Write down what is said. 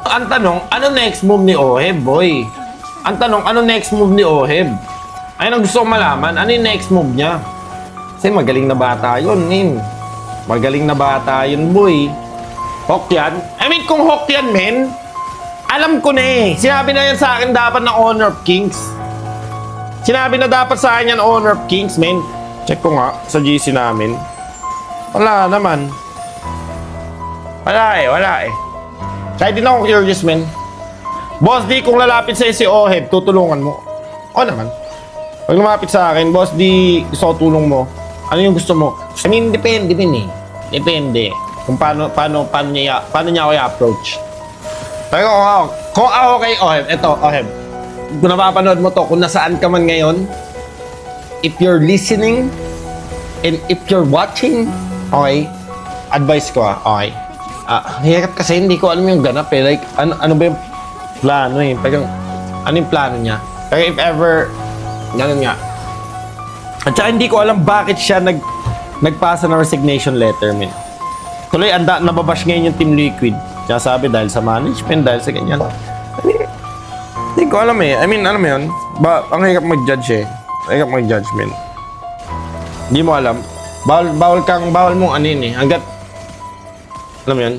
Ang tanong, ano next move ni Oheb, boy? Ang tanong, ano next move ni Oheb? Ayun ang gusto kong malaman, ano yung next move niya? Kasi magaling na bata yun, Nin. Magaling na bata yun, boy. Hawk yan? I mean, kung Hawk yan, men, alam ko na eh. Sinabi na yan sa akin dapat ng Honor of Kings. Sinabi na dapat sa akin yan Honor of Kings, men. Check ko nga sa GC namin. Wala naman. Wala eh. Kaya din ako curious, men. Boss D, kung lalapit sa'yo si Oheb, tutulungan mo. O naman. Pag lumapit sa akin, Boss D, gusto ko tulong mo. Ano yung gusto mo? I mean, depende din eh. Depende. Kung paano niya ako i-approach. Pero kung ako kay Oheb, eto, Oheb. Kung napapanood mo to, kung nasaan ka man ngayon, if you're listening, and if you're watching, okay, advice ko okay. Hirap kasi hindi ko alam yung ganap eh. Like, ano ba yung plano eh. Parang, ano yung plano niya? Pero if ever, ganun nga. At saka hindi ko alam bakit siya nagpasa ng resignation letter, man. Tuloy, nababash ngayon yung Team Liquid. Kaya sabi dahil sa management, dahil sa ganyan. Hindi ko alam eh. I mean, alam mo yun? Ang hirap mag-judge eh. Hirap mag-judge, man. Hindi mo alam. Bawal mong ano yun eh. Hanggat, alam mo yun?